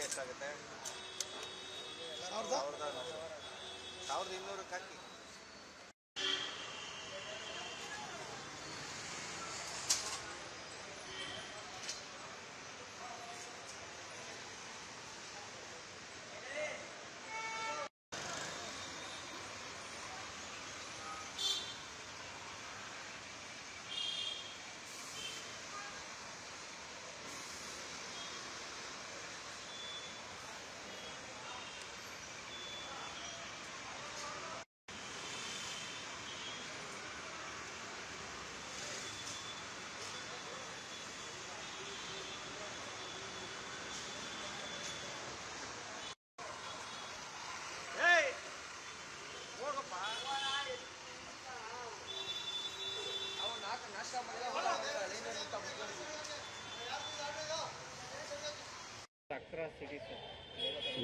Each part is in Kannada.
ಎಷ್ಟಾಗುತ್ತೆ? 1200 ಹಾಕಿ.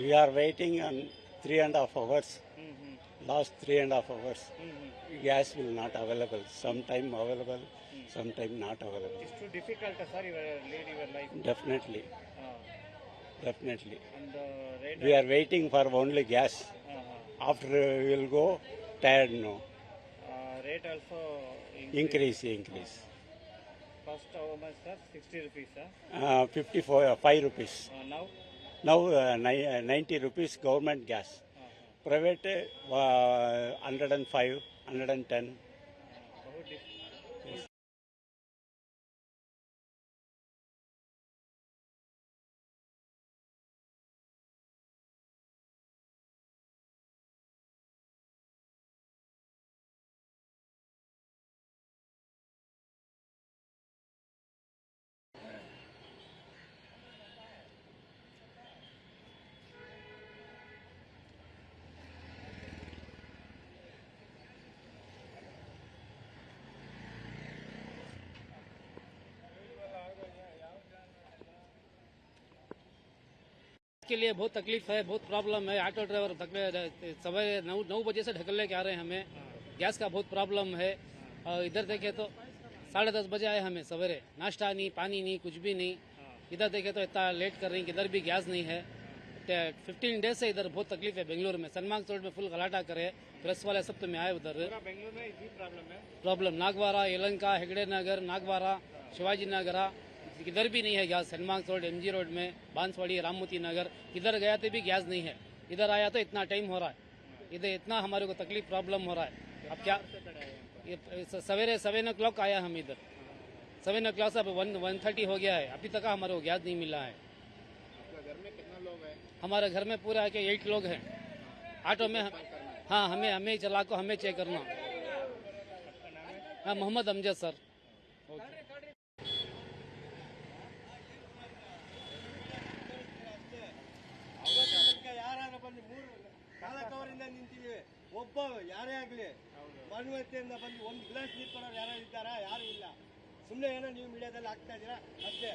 We are waiting on 3.5 hours. Last 3.5 hours. Gas will not available. Sometime available, sometime not available. It's too difficult, sir, lead your life. Definitely. Definitely. And the rate We are waiting for only gas. After we will go, tired no. rate also Increase. First how much, sir? 60 rupees, sir? 5 rupees. Now? Now 90 rupees government gas. private 105, 110. बहुत के लिए बहुत तकलीफ है, बहुत प्रॉब्लम है। ऑटो ड्राइवर सवेरे 9 बजे से ढकल लेके आ रहे हैं हमें। गैस का बहुत प्रॉब्लम है। इधर देखे तो 10:30 बजे आए हमें सवेरे, नाश्ता नहीं, पानी नहीं, कुछ भी नहीं। इधर देखे तो इतना लेट कर रहे हैं कि इधर भी गैस नहीं है। 15 डेज से इधर बहुत तकलीफ है। बेंगलुरु में सनमार्ग रोड में फुल गलाटा करे, प्रेस वाले सब तो में आए उधर। पूरा बेंगलुरु में इसी प्रॉब्लम है। प्रॉब्लम नागवारा, यलंका, हेगड़े नगर, नागवारा, शिवाजी नगर, इधर भी नहीं है gas. Sanmarg road, MG road में, बांसवाड़ी, राममूर्ति नगर, इधर गया तो भी गैस नहीं है। इधर आया तो इतना टाइम हो रहा है, इधर इतना हमारे को तकलीफ प्रॉब्लम हो रहा है। अब क्या, सवेरे 7 o'clock आया हम इधर। 7 o'clock से अब 1:30 हो गया है, अभी तक हमारे को गैस नहीं मिला है। घर में कितना लोग है? हमारे घर में पूरा के 8 लोग हैं। ऑटो में हाँ, हमें चला को हमें चेक करना। हाँ, मोहम्मद अमजद सर। ಯಾರು ಬಂದು 3 ಕಾಲಕವರಿಂದ ನಿಂತಿವೆ. ಒಬ್ಬ ಯಾರೇ ಆಗಲಿ ಮಾನವೀಯತೆಯಿಂದ ಬಂದು ಒಂದು ಗ್ಲಾಸ್ ನೀರು ಕೊಡೋರು ಯಾರು ಇದ್ದಾರಾ? ಯಾರು ಇಲ್ಲ. ಸುಮ್ಮನೆ ಏನೋ ನೀವು ಮೀಡಿಯಾದಲ್ಲಿ ಹಾಕ್ತಾ ಇದ್ದೀರಾ ಅಷ್ಟೇ.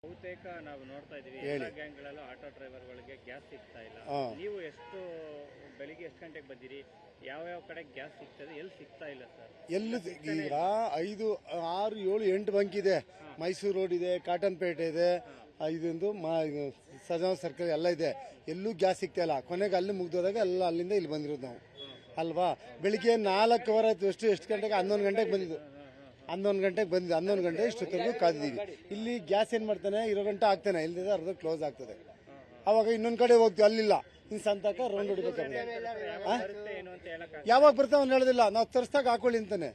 ಬಹುತೇಕ ನಾವು ನೋಡ್ತಾ ಇದೀವಿ ಎಲ್ಲ ಗ್ಯಾಂಗ್ಗಳಲ್ಲೂ ಆಟೋ ಡ್ರೈವರ್ಗಳಿಗೆ ಗ್ಯಾಸ್ ಸಿಗ್ತಾ ಇಲ್ಲ. ನೀವು ಬೆಳಿಗ್ಗೆ ಎಷ್ಟು ಗಂಟೆಗೆ ಬಂದಿರಿ? ಯಾವ ಕಡೆ ಗ್ಯಾಸ್ ಸಿಗ್ತದೆ, ಎಲ್ಲಿ ಸಿಗ್ತಾ ಇಲ್ಲ ಸರ್? ಎಲ್ಲಿ ಈಗ 5, 6, 7, 8 ಬಂಕ್ ಇದೆ. ಮೈಸೂರು ರೋಡ್ ಇದೆ, ಕಾಟನ್ ಪೇಟೆ ಇದೆ, ಇದೊಂದು ಸಜಾವ್ ಸರ್ಕಲ್ ಎಲ್ಲ ಇದೆ. ಎಲ್ಲೂ ಗ್ಯಾಸ್ ಸಿಗ್ತಾ ಇಲ್ಲ. ಕೊನೆಗೆ ಅಲ್ಲಿ ಮುಗ್ದೋದಾಗ ಎಲ್ಲ ಅಲ್ಲಿಂದ ಇಲ್ಲಿ ಬಂದಿರೋದು ನಾವು ಅಲ್ವಾ. ಬೆಳಿಗ್ಗೆ 4 ಅವರ್ ಆಯ್ತು. ಎಷ್ಟು ಗಂಟೆಗೆ? 11 ಗಂಟೆಗೆ ಬಂದಿದ್ದು. 11 ಗಂಟೆಗೆ ಬಂದಿದ್ದು. 11 ಗಂಟೆ ಇಷ್ಟೊತ್ತರೆಗೂ ಕಾದಿದ್ದೀವಿ. ಇಲ್ಲಿ ಗ್ಯಾಸ್ ಏನ್ ಮಾಡ್ತಾನೆ, ಇರೋ ಗಂಟೆ ಆಗ್ತಾನೆ, ಇಲ್ಲದ ಅರ್ಧ ಕ್ಲೋಸ್ ಆಗ್ತದೆ. ಅವಾಗ ಇನ್ನೊಂದ್ ಕಡೆ ಹೋಗ್ತೀವಿ, ಅಲ್ಲಿಲ್ಲ. ಇನ್ ಸಂತಕ ರೌಂಡ್ ಹೊಡಿಬೇಕಾದ್ರೆ ಯಾವಾಗ ಬರ್ತಾವ ಅವ್ನು ಹೇಳೋದಿಲ್ಲ. ನಾವು ತರಿಸ್ದಾಗ ಹಾಕೊಳ್ಳಿ ಅಂತಾನೆ.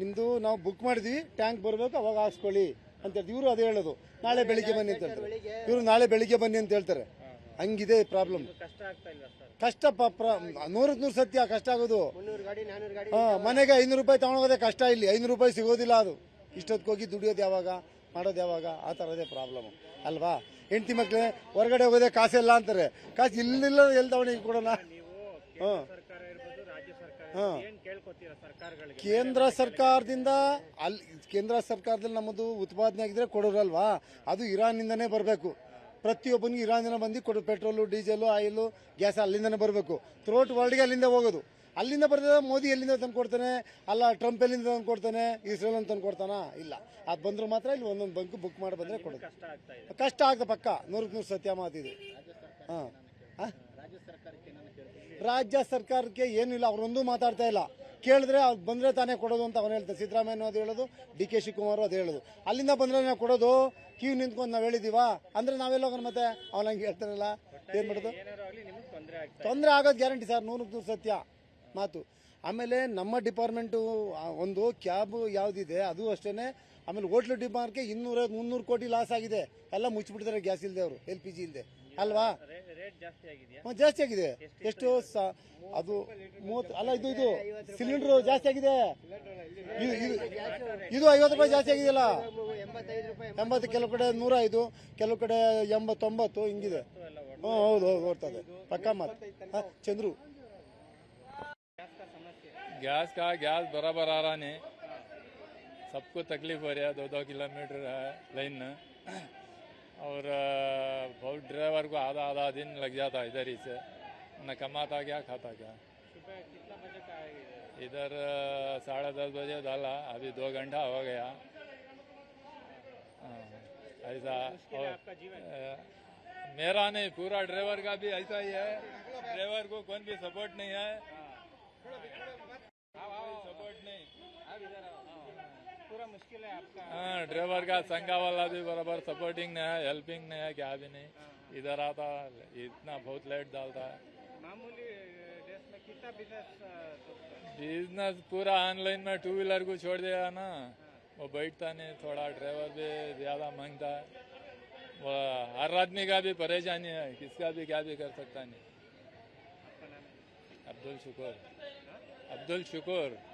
ನಿಮ್ದು ನಾವು ಬುಕ್ ಮಾಡಿದ್ವಿ, ಟ್ಯಾಂಕ್ ಬರಬೇಕು, ಅವಾಗ ಹಾಕ್ಸ್ಕೊಳ್ಳಿ ಅಂತ ಹೇಳ್ತೀವಿ. ಇವರು ಅದೇ ಹೇಳೋದು, ನಾಳೆ ಬೆಳಿಗ್ಗೆ ಬನ್ನಿ ಅಂತ ಹೇಳ್ತಾರೆ. ಇವರು ನಾಳೆ ಬೆಳಿಗ್ಗೆ ಬನ್ನಿ ಅಂತ ಹೇಳ್ತಾರೆ. ಹಂಗಿದೆ ಪ್ರಾಬ್ಲಮ್. ಕಷ್ಟ 100% ಸತ್ಯ. ಕಷ್ಟ ಆಗೋದು. ಮನೆಗೆ 500 ರೂಪಾಯಿ ತಗೊಂಡೋಗೋದೇ ಕಷ್ಟ. ಇಲ್ಲಿ 500 ರೂಪಾಯಿ ಸಿಗೋದಿಲ್ಲ. ಅದು ಇಷ್ಟೊತ್ತಿಗೆ ಹೋಗಿ ದುಡಿಯೋದು ಯಾವಾಗ, ಮಾಡೋದು ಯಾವಾಗ? ಆ ಥರದೇ ಪ್ರಾಬ್ಲಮ್ ಅಲ್ವಾ. ಹೆಂಡತಿ ಮಕ್ಳೇ ಹೊರಗಡೆ ಹೋಗೋದೇ ಕಾಸೆಲ್ಲ ಅಂತಾರೆ. ಕಾಸು ಇಲ್ಲಿಲ್ಲ, ಎಲ್ಲಿ ತಗೊಂಡು ಕೊಡೋಣ? ಕೇಂದ್ರ ಸರ್ಕಾರದಿಂದ ಕೇಂದ್ರ ಸರ್ಕಾರದಲ್ಲಿ ನಮ್ಮದು ಉತ್ಪಾದನೆ ಆಗಿದ್ರೆ ಕೊಡೋರಲ್ವಾ. ಅದು ಇರಾನ್ನಿಂದನೇ ಬರಬೇಕು. ಪ್ರತಿಯೊಬ್ಬನಿಗೆ ಇರಾನಿಂದ ಬಂದು ಕೊಡು. ಪೆಟ್ರೋಲು, ಡೀಸೆಲು, ಆಯಿಲು, ಗ್ಯಾಸ್ ಅಲ್ಲಿಂದನೇ ಬರಬೇಕು. ಥ್ರೋಟ್ ವರ್ಲ್ಡ್ಗೆ ಅಲ್ಲಿಂದ ಹೋಗೋದು. ಅಲ್ಲಿಂದ ಬರ್ತದೆ. ಮೋದಿ ಎಲ್ಲಿಂದ ತಂದು ಕೊಡ್ತಾನೆ? ಅಲ್ಲ, ಟ್ರಂಪ್ ಎಲ್ಲಿಂದ ತಂದು ಕೊಡ್ತಾನೆ? ಇಸ್ರೇಲ್ ಅಂತ ತಂದು ಕೊಡ್ತಾನ? ಇಲ್ಲ. ಅದು ಬಂದ್ರು ಮಾತ್ರ ಇಲ್ಲಿ ಒಂದೊಂದು ಬಂಕ್ ಬುಕ್ ಮಾಡಿ ಬಂದ್ರೆ ಕೊಡೋದು. ಕಷ್ಟ ಆಗ್ತದೆ ಪಕ್ಕ. 100% ಸತ್ಯ ಮಾತಿದೆ. ಹಾಂ, ರಾಜ್ಯ ಸರ್ಕಾರಕ್ಕೆ ಏನಿಲ್ಲ. ಅವರೊಂದು ಮಾತಾಡ್ತಾ ಇಲ್ಲ. ಕೇಳಿದ್ರೆ ಅವ್ರು ಬಂದ್ರೆ ತಾನೇ ಕೊಡೋದು ಅಂತ ಅವನು ಹೇಳ್ತಾರೆ. ಸಿದ್ದರಾಮಯ್ಯ ಅದು ಹೇಳೋದು, DK ಶಿವಕುಮಾರ್ ಅದು ಹೇಳೋದು. ಅಲ್ಲಿಂದ ಬಂದ್ರೆ ನಾವು ಕೊಡೋದು. ಕ್ಯೂ ನಿಂತ್ಕೊಂಡು ನಾವು ಹೇಳಿದೀವಾ ಅಂದ್ರೆ ನಾವೆಲ್ಲ ಹೋಗೋಣ. ಮತ್ತೆ ಅವನ ಹಂಗೆ ಹೇಳ್ತಾರಲ್ಲ, ಏನ್ ಮಾಡೋದು? ತೊಂದರೆ ಆಗೋದು ಗ್ಯಾರಂಟಿ ಸರ್. 100% ಸತ್ಯ ಮಾತು. ಆಮೇಲೆ ನಮ್ಮ ಡಿಪಾರ್ಟ್ಮೆಂಟು ಒಂದು ಕ್ಯಾಬ್ ಯಾವ್ದಿದೆ ಅದು ಅಷ್ಟೇನೆ. ಆಮೇಲೆ ಹೋಟ್ಲು ಡಿಪಾರ್ಟ್ಗೆ 200-300 ಕೋಟಿ ಲಾಸ್ ಆಗಿದೆ. ಎಲ್ಲ ಮುಚ್ಚಿಬಿಡ್ತಾರೆ ಗ್ಯಾಸ್ ಇಲ್ಲದೆ, ಅವರು LPG ಇಲ್ಲದೆ ಅಲ್ವಾ. ಜಾಸ್ತಿ ಆಗಿದೆ. ಎಷ್ಟು? ಅದು 30 ಅಲ್ಲ, ಇದು ಸಿಲಿಂಡರ್ ಜಾಸ್ತಿ ಆಗಿದೆ. ಇದು 50 ರೂಪಾಯಿ ಜಾಸ್ತಿ ಆಗಿದೆಯಲ್ಲ. 80, ಕೆಲವು ಕಡೆ 105, ಕೆಲವು ಕಡೆ 80-90 ಹಿಂಗಿದೆ. ಹೌದು ಓಡ್ತದೆ ಪಕ್ಕ ಮಾತು. ಚಂದ್ರು, गैस बराबर आ रहा नहीं. सबको तकलीफ हो रहा है. 2-2 किलोमीटर है लाइन, और बहुत ड्राइवर को आधा दिन लग जाता है इधर ही से. न कमाता क्या, खाता क्या. सुबह कितना बजे का है इधर 10:30 बजे डाला. अभी 2 घंटा हो गया. ऐसा. और मेरा नहीं, पूरा ड्राइवर का भी ऐसा ही है. ड्राइवर को कौन भी सपोर्ट नहीं है. सपोर्ट नहीं. पूरा मुश्किल है आपका. हाँ, ड्राइवर का संघा वाला भी बराबर सपोर्टिंग नहीं है, हेल्पिंग नहीं है, क्या भी नहीं. इधर आता इतना बहुत लेट डालता है. मामूली डेज में कितना बिजनेस बिजनेस पूरा ऑनलाइन में टू व्हीलर को छोड़ दिया ना, वो बैठता नहीं, थोड़ा ड्राइवर भी ज़्यादा मांगता है, वो हर आदमी का भी परेशानी है, किसका भी क्या भी कर सकता नहीं। आपका नाम है? अब्दुल शुक्र, अब्दुल शुक्र।